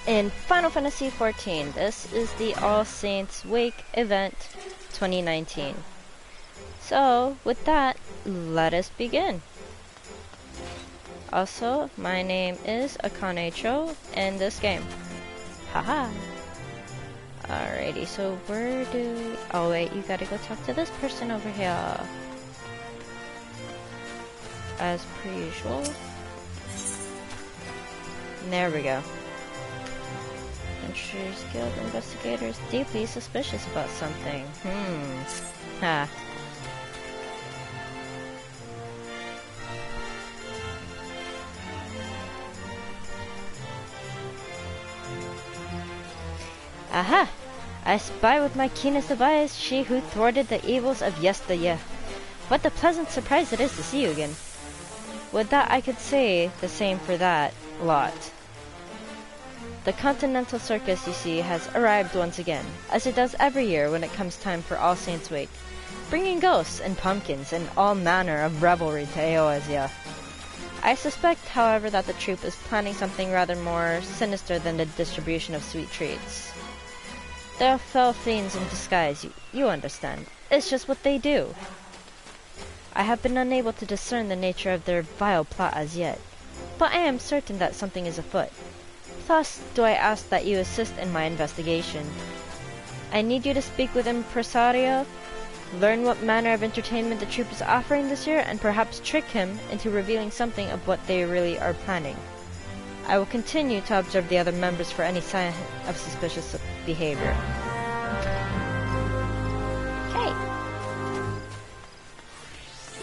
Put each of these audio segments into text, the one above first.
in Final Fantasy XIV. This is the All Saints Wake event 2019. So, with that, let us begin. Also, my name is Akane Cho in this game. Haha. Alrighty, so where do we... Oh wait, you gotta go talk to this person over here. As per usual. There we go. Adventurers Guild investigators deeply suspicious about something. Ha. Aha! I spy with my keenest of eyes she who thwarted the evils of yesteryear. What a pleasant surprise it is to see you again. With that I could say the same for that lot. The Continental Circus, you see, has arrived once again, as it does every year when it comes time for All Saints Wake, bringing ghosts and pumpkins and all manner of revelry to eorzea. I suspect, however, that the troupe is planning something rather more sinister than the distribution of sweet treats. They're fell fiends in disguise, you understand. It's just what they do. I have been unable to discern the nature of their vile plot as yet, but I am certain that something is afoot. Thus do I ask that you assist in my investigation. I need you to speak with Impresario, learn what manner of entertainment the troupe is offering this year, and perhaps trick him into revealing something of what they really are planning. I will continue to observe the other members for any sign of suspicious behavior. Okay.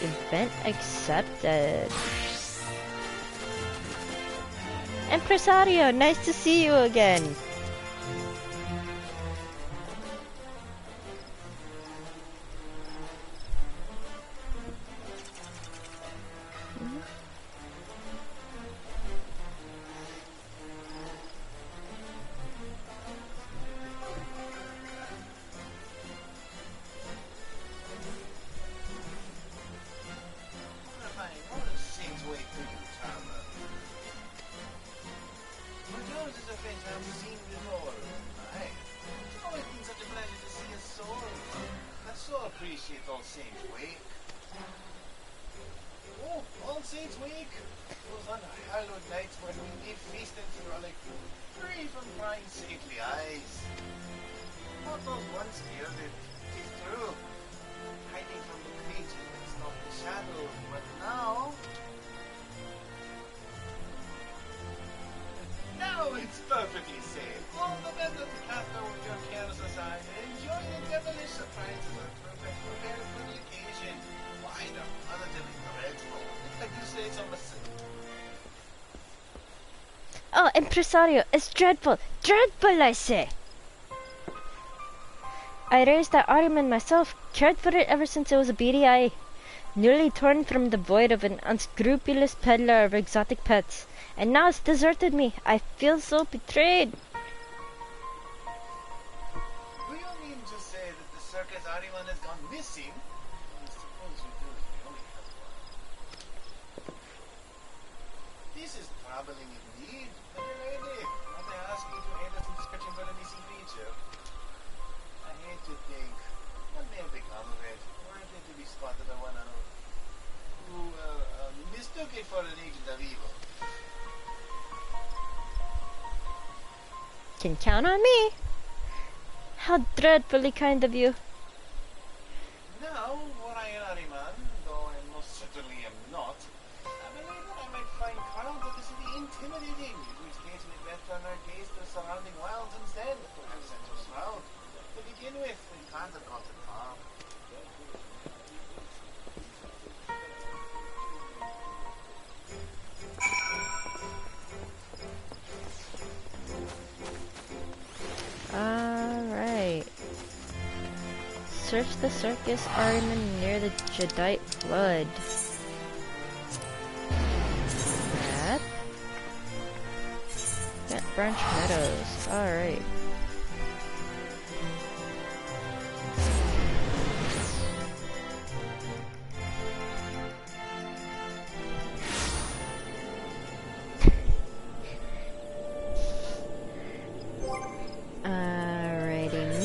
Event accepted. Impresario, nice to see you again. Appreciate All Saints Wake. Oh, All Saints Wake! Those unhallowed nights when we gave feast and frolic, free from prying saintly eyes. Not those once here that see through, hiding from the creature that stalked the shadow, but now... Now it's perfectly safe. All the better to cast over your cares aside and enjoy the devilish surprises of prepared for the occasion. Why, they're positively dreadful. Like you say, it's almost... Oh, Impresario, it's dreadful. Dreadful, I say. I raised that ahriman myself, cared for it ever since it was a beady eye. Newly torn from the void of an unscrupulous peddler of exotic pets. And now it's deserted me. I feel so betrayed. Do you mean to say that the circus ahriman has gone missing? I suppose you do if we only have one. This is troubling indeed. But lady, might I ask you to aid us in searching for the missing creature? I hate to think what may have become of it. Were it to be spotted by one who mistook it for an agent of evil. Can count on me. How dreadfully kind of you. Now, were I an ahriman, though I most certainly am not, I believe that I might find crowds of the city intimidating, in which case we'd better turn our gaze to the surrounding wilds instead, perhaps Central South. To begin with, we can't have gone too far. Alright. Search the circus ahriman near the Jadite flood. That. Got Branch Meadows. Alright.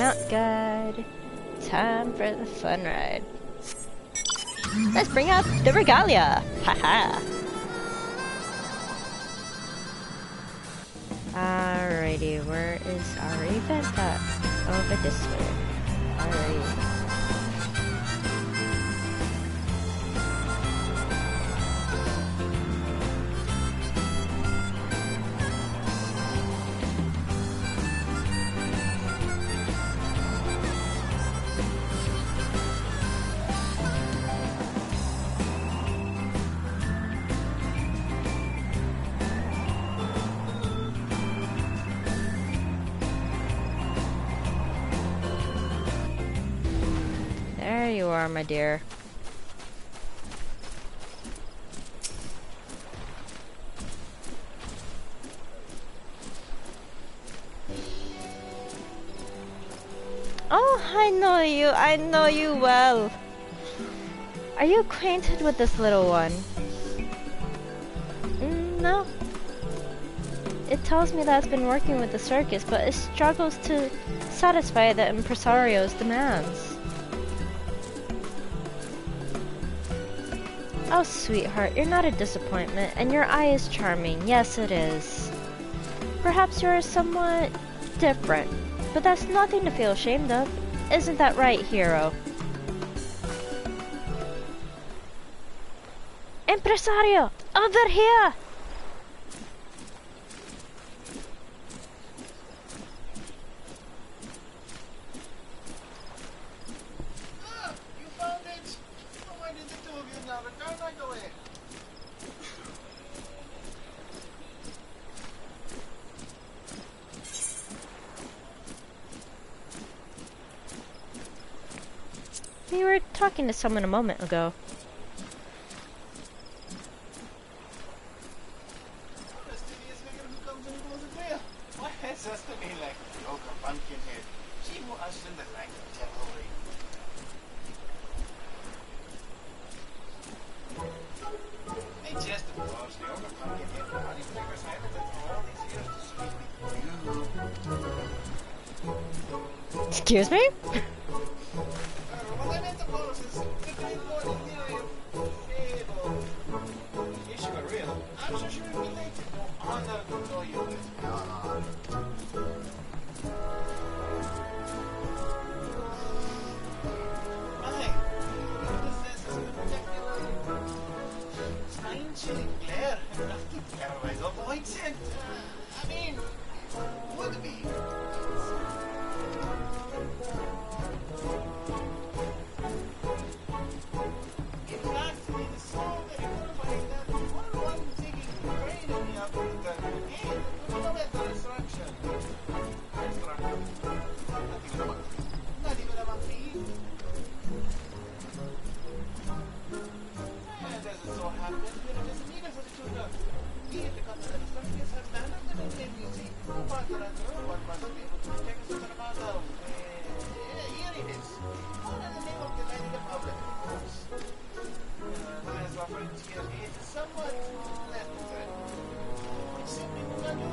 Mount guide. Time for the fun ride. Let's bring out the regalia! Haha! Alrighty, where is our event at? Over this way. Alright. There you are, my dear. Oh, I know you well. Are you acquainted with this little one? No. It tells me that it's been working with the circus, but it struggles to satisfy the impresario's demands. Oh, sweetheart, you're not a disappointment, and your eye is charming. Yes, it is. Perhaps you're somewhat different, but that's nothing to feel ashamed of. Isn't that right, hero? Impresario! Over here! You found it! Oh, why did the two of you now return right away? We were talking to someone a moment ago. Mysterious figure who comes and goes at will. Why, it's just to me like the ogre Pumpkinhead. She who ushered in the rank of cavalry. Hey, just of course, the ogre Pumpkinhead for running figures handed it for all these years to speak with you. Excuse me? What I meant, of course, is the great lord in theory of fable. If she were real, I'm sure she would be related. No honor to know you with God. My, this is a particular spine-chilling glare enough to terrorize all the white scent. I mean, would be. In fact, it is so very horrifying that one taking the brain of me after the end would not let the resurrection. Not even a vampire. And as it so happens, there is a needle for the tutor. Here, the continent of circus has banned them in their music. But one must be able to protect us from the amount of eeriness. All in the name of delighting the public, of course. As offering to it is somewhat less than threatening. Which simply will not do.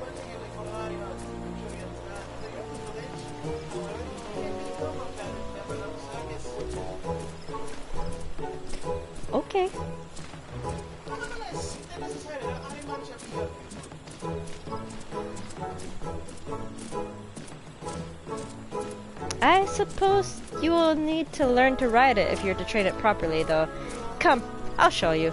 Particularly for ahriman, Julian's the young village. However, it can be no more than a member of the circus. Okay. Nonetheless, the necessary ahriman shall be helped. I suppose you will need to learn to ride it if you're to train it properly, though. Come, I'll show you.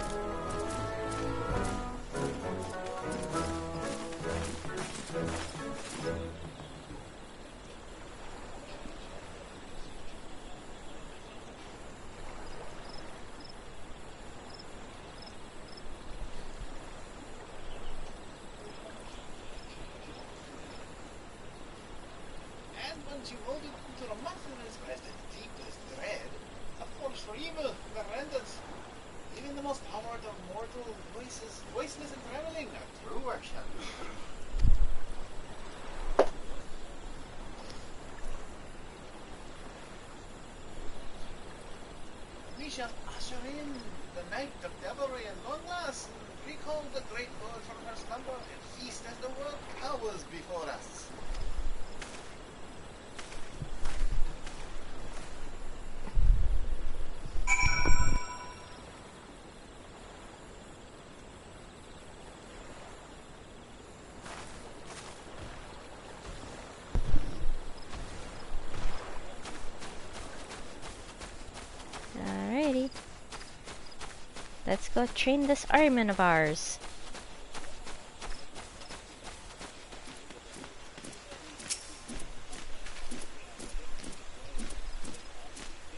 And once you hold it to the muscle and express the deepest dread, a force for evil that renders even the most powered of mortal voiceless and traveling, a true workshop. We shall usher in the night of devilry and long last, and recall the great lord from her slumber, and feast as the world cowers before us. let's go train this ahriman of ours.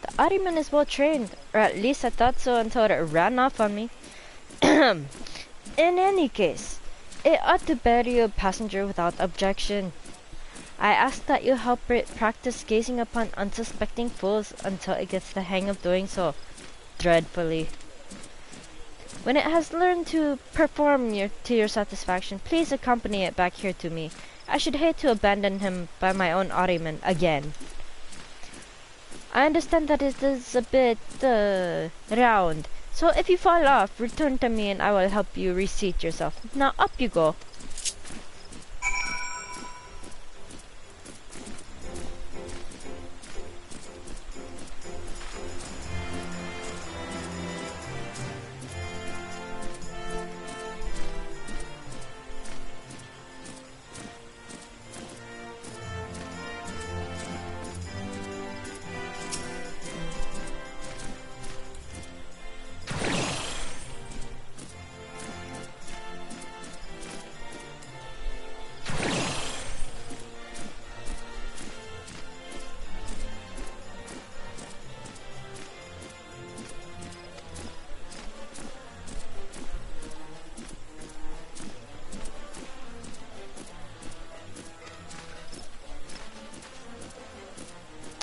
The ahriman is well trained, or at least I thought so until it ran off on me. In any case, it ought to bear you a passenger without objection. I ask that you help it practice gazing upon unsuspecting fools until it gets the hang of doing so dreadfully. When it has learned to perform to your satisfaction, please accompany it back here to me. I should hate to abandon him by my own ahriman again. I understand that it is a bit round, so if you fall off, return to me and I will help you reseat yourself. Now up you go.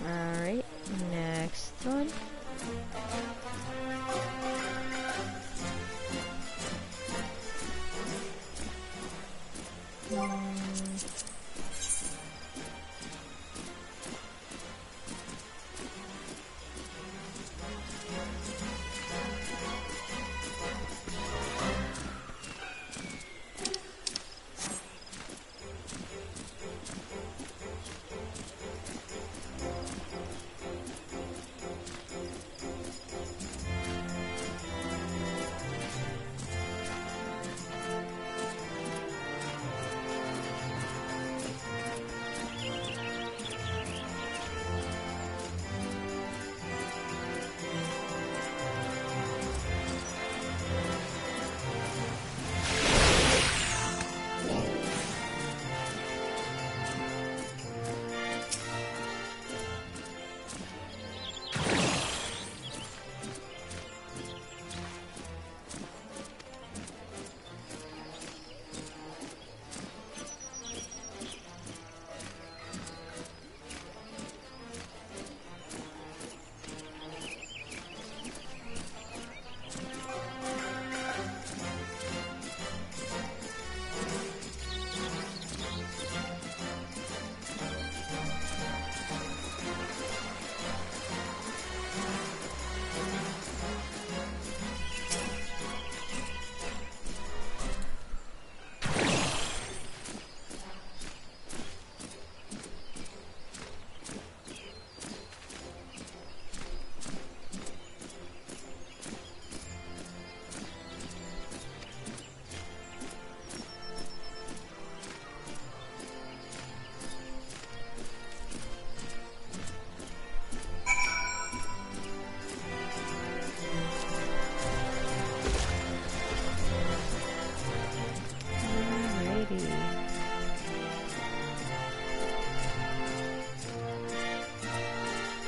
Alright, next one.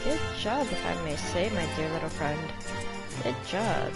Good job, if I may say, my dear little friend. Good job.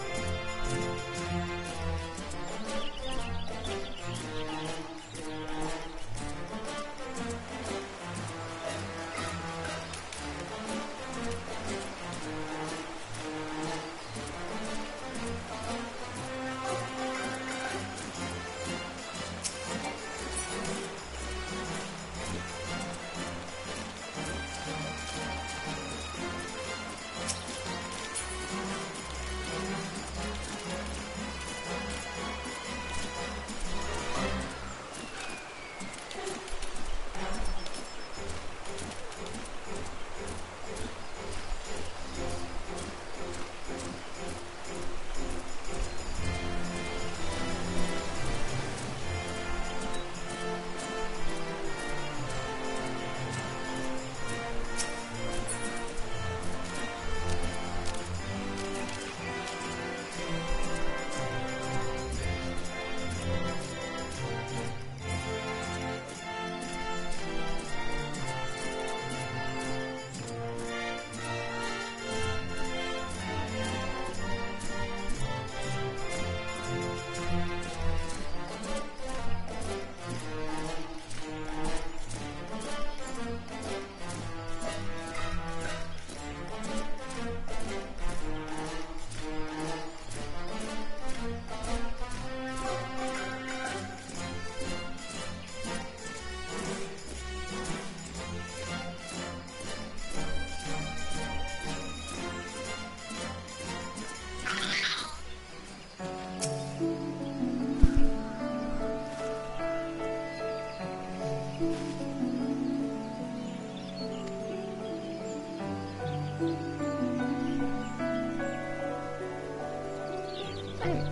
I'm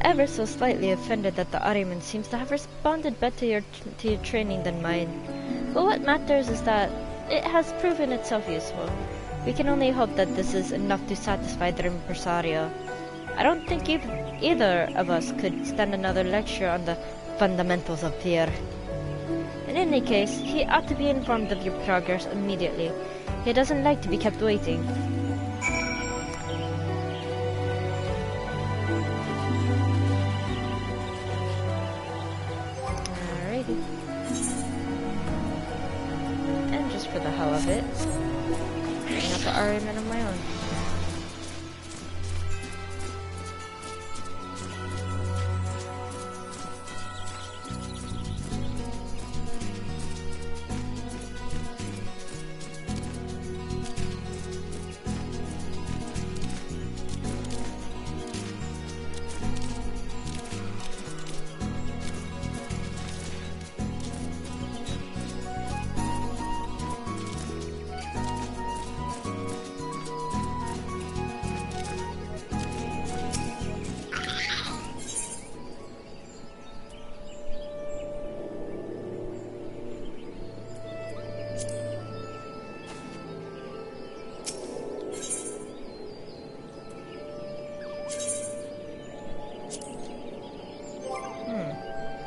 ever so slightly offended that the ahriman seems to have responded better to your training than mine. But what matters is that it has proven itself useful. We can only hope that this is enough to satisfy the impresario. I don't think either of us could stand another lecture on the fundamentals of fear. In any case, he ought to be informed of your progress immediately. He doesn't like to be kept waiting. Alrighty. And just for the hell of it, bring up the ahriman of my own.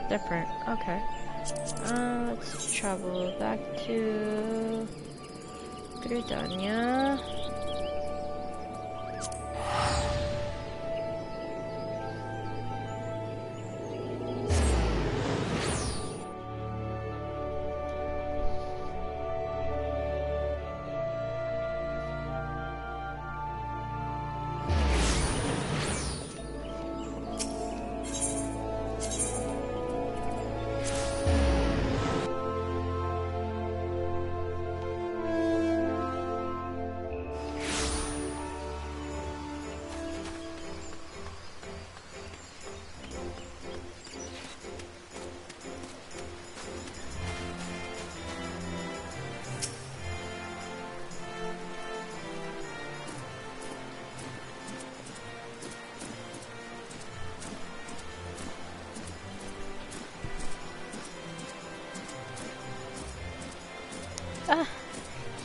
Different. Okay. Let's travel back to Britannia. Ah,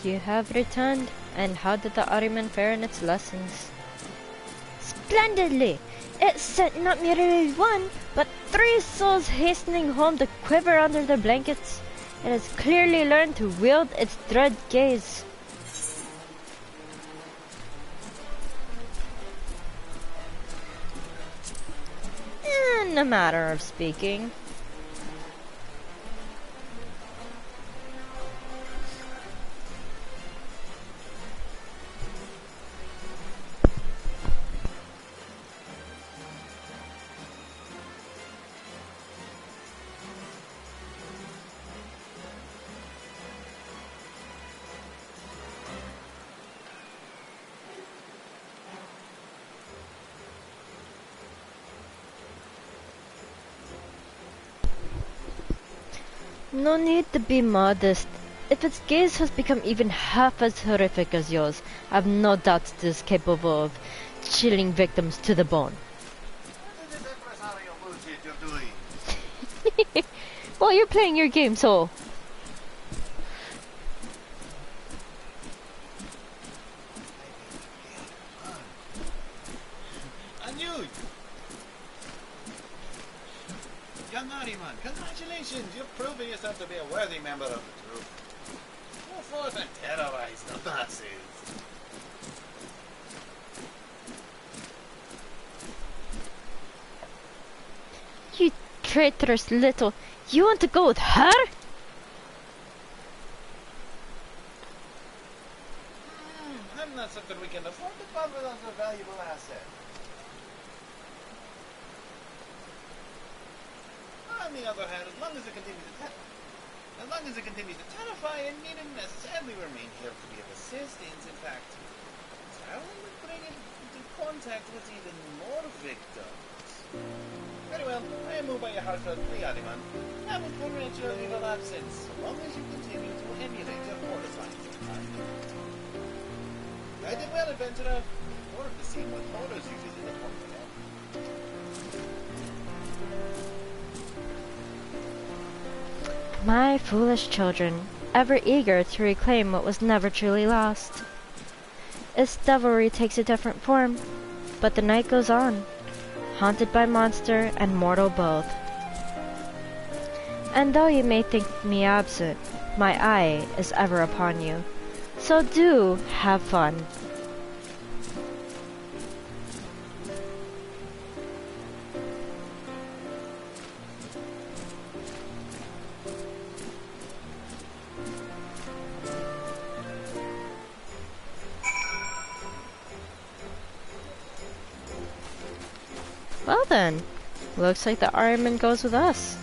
you have returned. And how did the ahriman fare in its lessons? Splendidly! It sent not merely one, but 3 souls hastening home to quiver under their blankets. It has clearly learned to wield its dread gaze. In a matter of speaking. No need to be modest. If its gaze has become even half as horrific as yours, I've no doubt it is capable of chilling victims to the bone. What is this impresario bullshit you're doing? Well, you're playing your game, so... And you! Young ahriman, congratulations! You're proving yourself to be a worthy member of the troop. Go forth and terrorize the masses. You traitorous little... You want to go with her? I'm not certain we can afford to part with our valuable asset. On the other hand, as long as it continues to terrify and needn't necessarily remain here to be of assistance, in fact, traveling would bring it into contact with even more victims. Very well, I am moved by your heartfelt plea, ahriman. I will permit your leave of absence, so long as you continue to emulate your former signs of time. I did well, adventurer. More of the scene what Moros uses in the form. My foolish children, ever eager to reclaim what was never truly lost. Its devilry takes a different form, but the night goes on, haunted by monster and mortal both. And though you may think me absent, my eye is ever upon you. So do have fun. Well then, looks like the ahriman goes with us.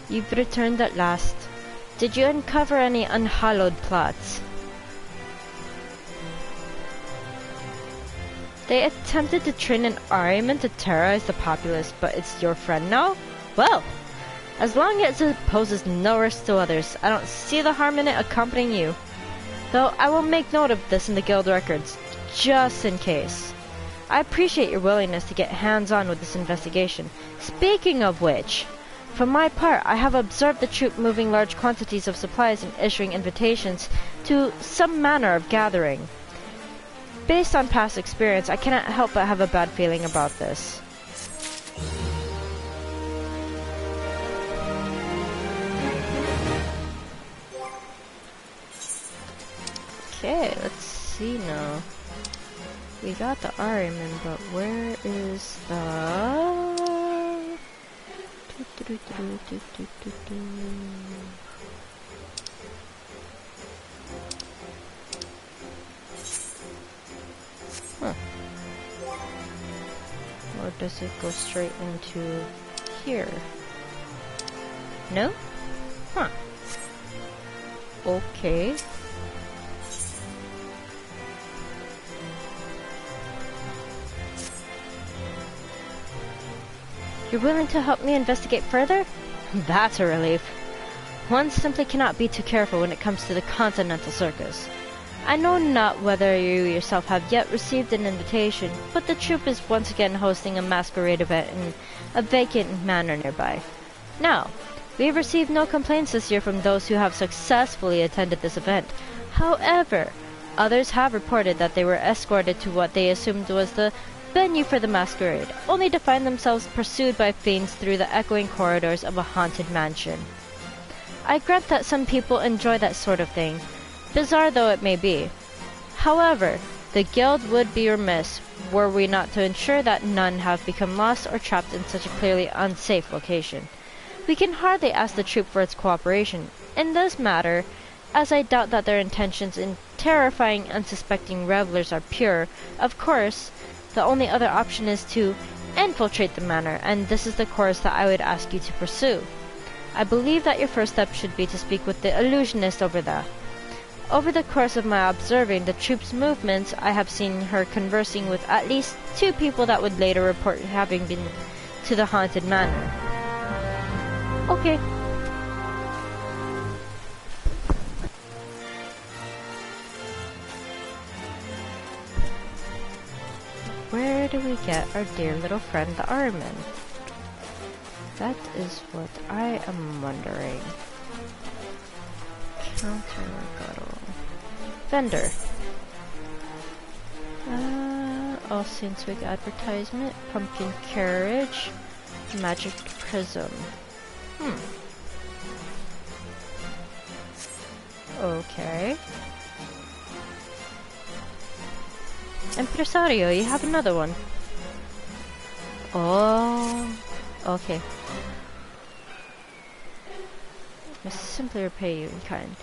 You've returned at last. Did you uncover any unhallowed plots? They attempted to train an ahriman to terrorize the populace, but it's your friend now? Well, as long as it poses no risk to others, I don't see the harm in it accompanying you. Though I will make note of this in the guild records, just in case. I appreciate your willingness to get hands-on with this investigation. Speaking of which, for my part, I have observed the troop moving large quantities of supplies and issuing invitations to some manner of gathering. Based on past experience, I cannot help but have a bad feeling about this. Okay, let's see now. We got the ahriman, but where is the... Huh. Or does it go straight into here? No? Huh. Okay. You're willing to help me investigate further? That's a relief. One simply cannot be too careful when it comes to the Continental Circus. I know not whether you yourself have yet received an invitation, but the troop is once again hosting a masquerade event in a vacant manor nearby. Now, we have received no complaints this year from those who have successfully attended this event. However, others have reported that they were escorted to what they assumed was the venue for the masquerade, only to find themselves pursued by fiends through the echoing corridors of a haunted mansion. I grant that some people enjoy that sort of thing, bizarre though it may be. However, the guild would be remiss were we not to ensure that none have become lost or trapped in such a clearly unsafe location. We can hardly ask the troop for its cooperation in this matter, as I doubt that their intentions in terrifying unsuspecting revelers are pure. Of course, the only other option is to infiltrate the manor, and this is the course that I would ask you to pursue. I believe that your first step should be to speak with the illusionist over there. Over the course of my observing the troop's movements, I have seen her conversing with at least 2 people that would later report having been to the haunted manor. Okay. Where do we get our dear little friend the ahriman? That is what I am wondering. Counter rebuttal. Vendor. All Saints Week advertisement. Pumpkin carriage. Magic prism. Okay. Empresario, you have another one. Oh, okay. I simply repay you in kind.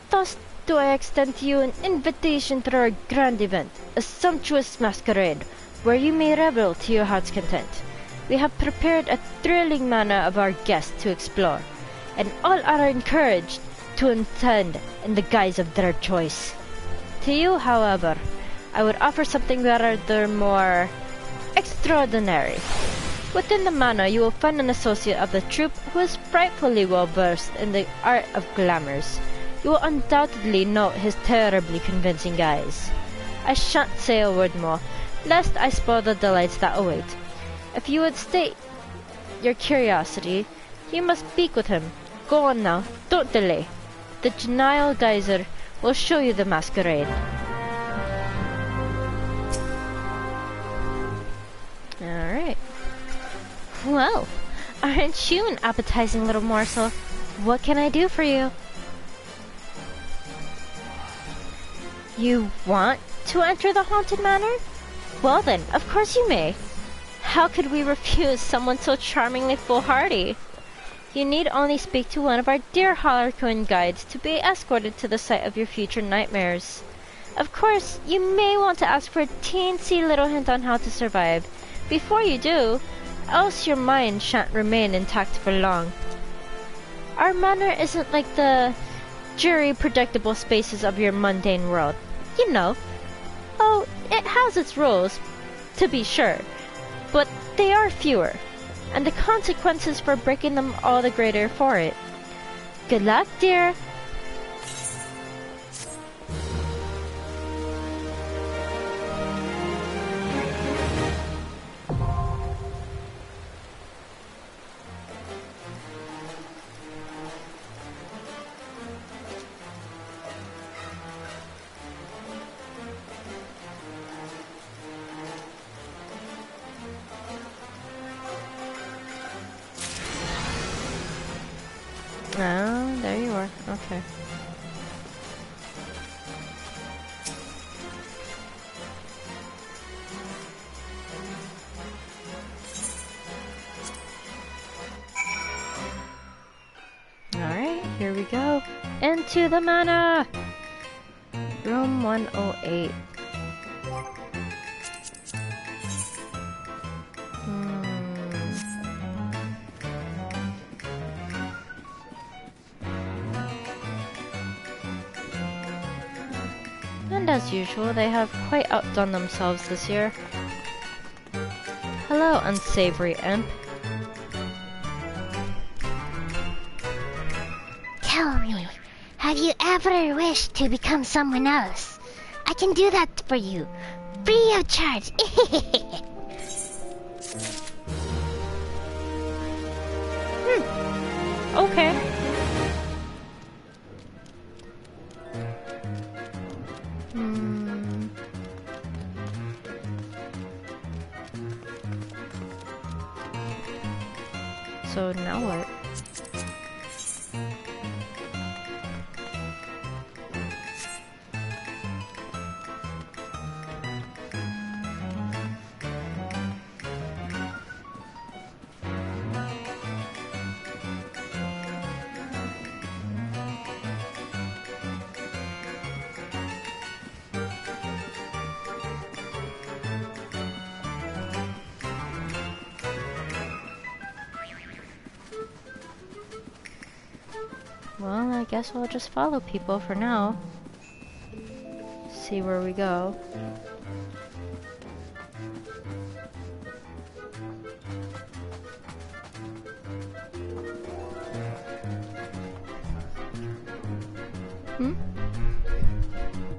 Thus do I extend to you an invitation to our grand event, a sumptuous masquerade, where you may revel to your heart's content. We have prepared a thrilling manner of our guests to explore, and all are encouraged to attend in the guise of their choice. To you, however, I would offer something rather more extraordinary. Within the manor, you will find an associate of the troupe who is frightfully well versed in the art of glamours. You will undoubtedly note his terribly convincing eyes. I shan't say a word more, lest I spoil the delights that await. If you would state your curiosity, you must speak with him. Go on now, don't delay. The genial geyser will show you the masquerade. Alright. Well, aren't you an appetizing little morsel? What can I do for you? You want to enter the haunted manor? Well then, of course you may. How could we refuse someone so charmingly foolhardy? You need only speak to one of our dear Harlequin guides to be escorted to the site of your future nightmares. Of course, you may want to ask for a teensy little hint on how to survive before you do, else your mind shan't remain intact for long. Our manor isn't like the dreary, predictable spaces of your mundane world. You know. Oh, it has its rules, to be sure, but they are fewer, and the consequences for breaking them all the greater for it. Good luck, dear. Oh, there you are. Okay. Alright, here we go. Into the manor! Room 108. And as usual, they have quite outdone themselves this year. Hello, unsavory imp. Tell me, have you ever wished to become someone else? I can do that for you, free of charge. Okay. So now what? Well, I guess we'll just follow people for now. See where we go.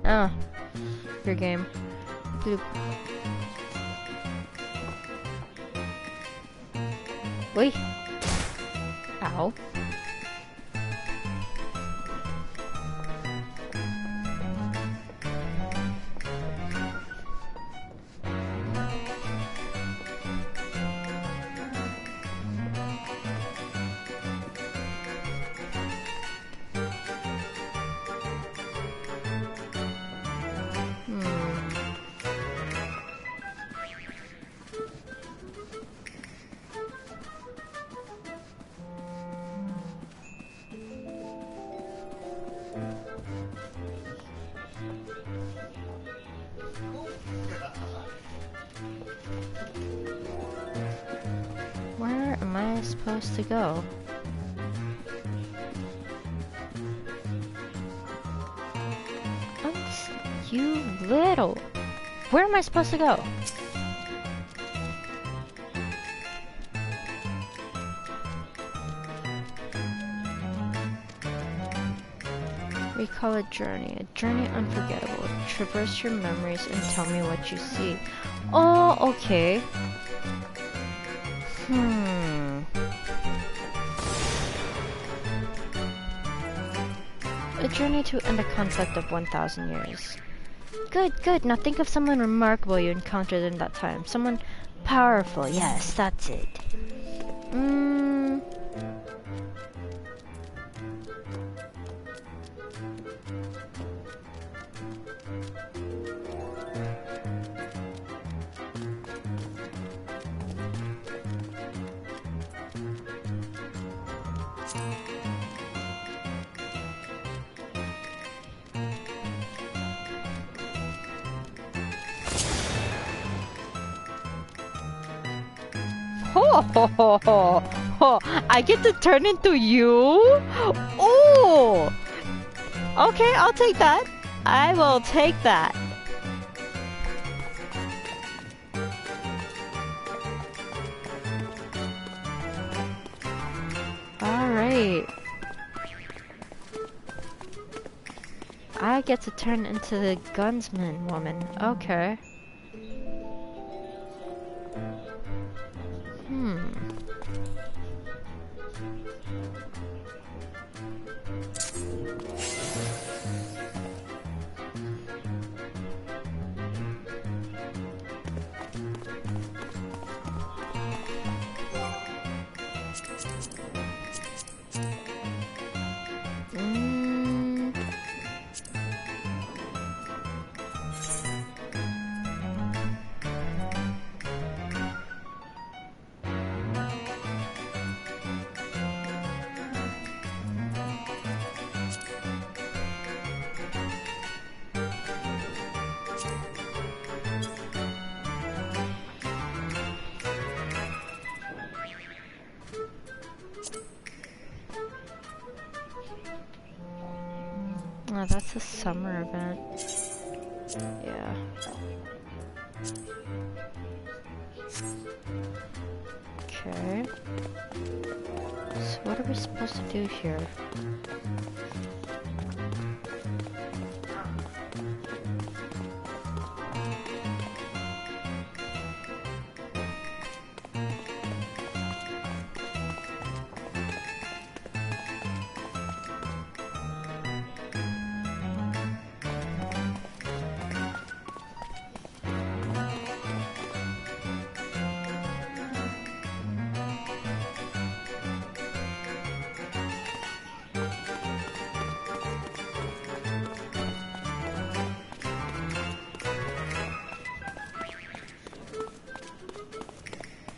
Ah, your game. Bloop. Wait. Ow. Where am I supposed to go? You little... Where am I supposed to go? Recall a journey unforgettable. Traverse your memories and tell me what you see. Oh, okay. A journey to end a conflict of 1,000 years. Good, good. Now think of someone remarkable you encountered in that time. Someone powerful. Yes, that's it. Oh, I get to turn into you? Oh! Okay, I'll take that. I will take that. Alright. I get to turn into the gunsman woman. Okay. Oh, that's a summer event. Yeah. Okay. So what are we supposed to do here?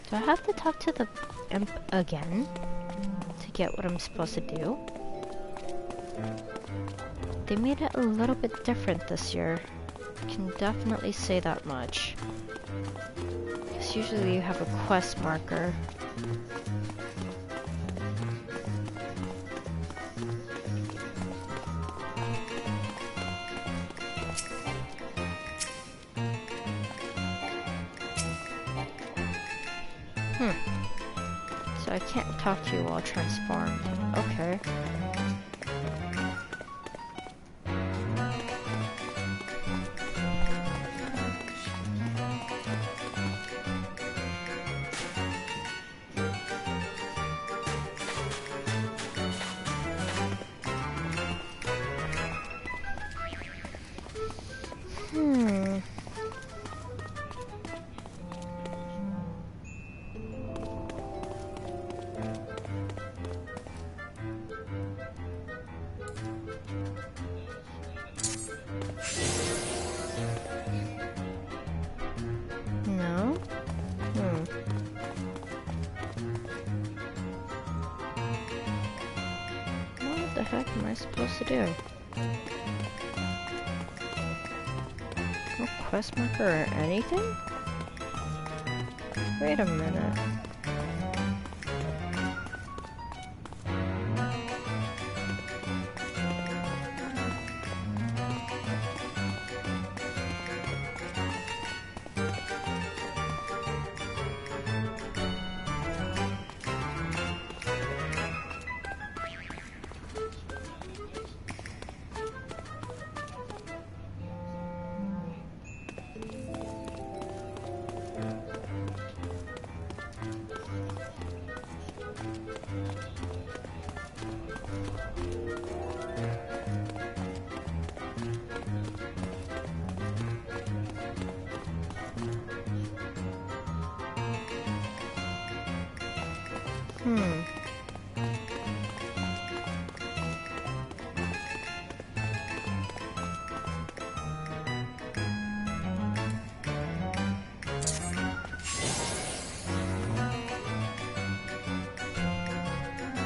Do I have to talk to the imp again to get what I'm supposed to do? They made it a little bit different this year. Can definitely say that much. Because usually you have a quest marker. So I can't talk to you while transformed. Okay. What the heck am I supposed to do? No quest marker or anything? Wait a minute.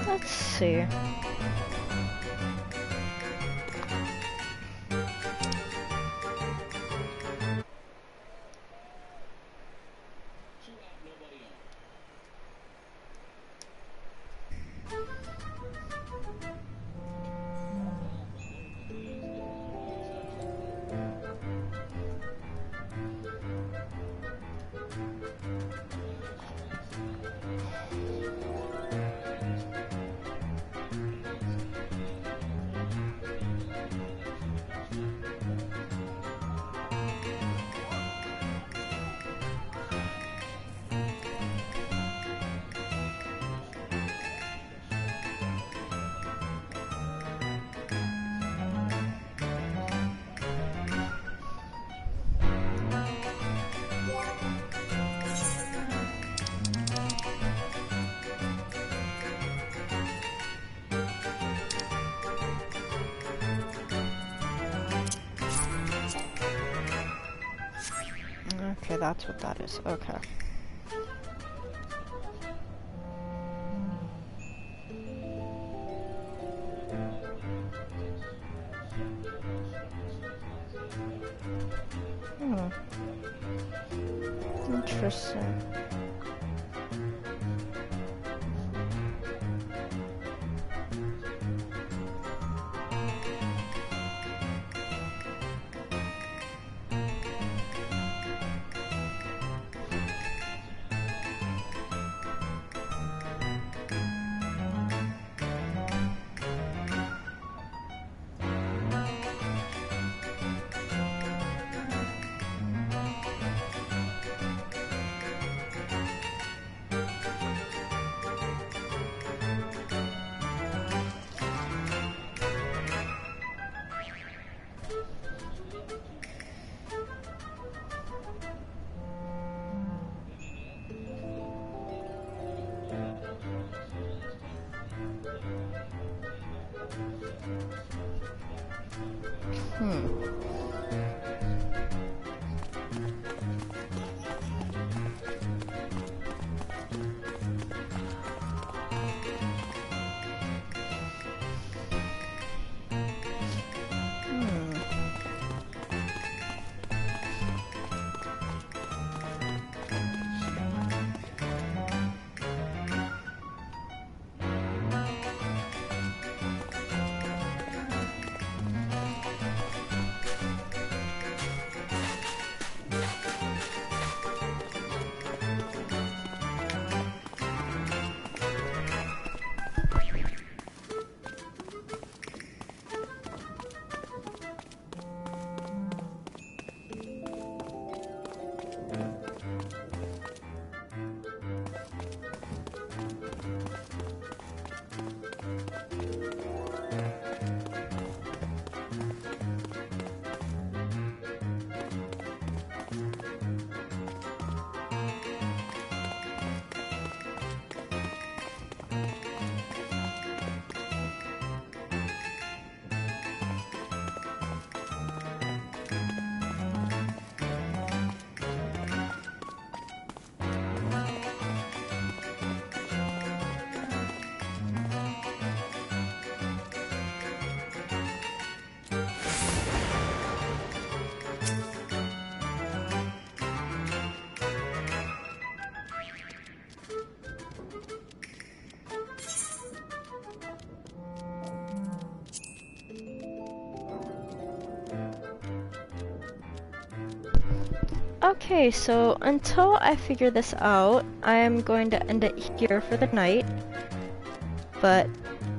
Let's see. Okay, that's what that is. Okay. Interesting. Okay, so until I figure this out, I am going to end it here for the night. But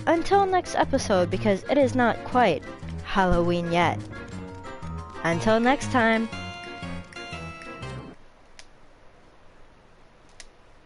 until next episode, because it is not quite Halloween yet. Until next time.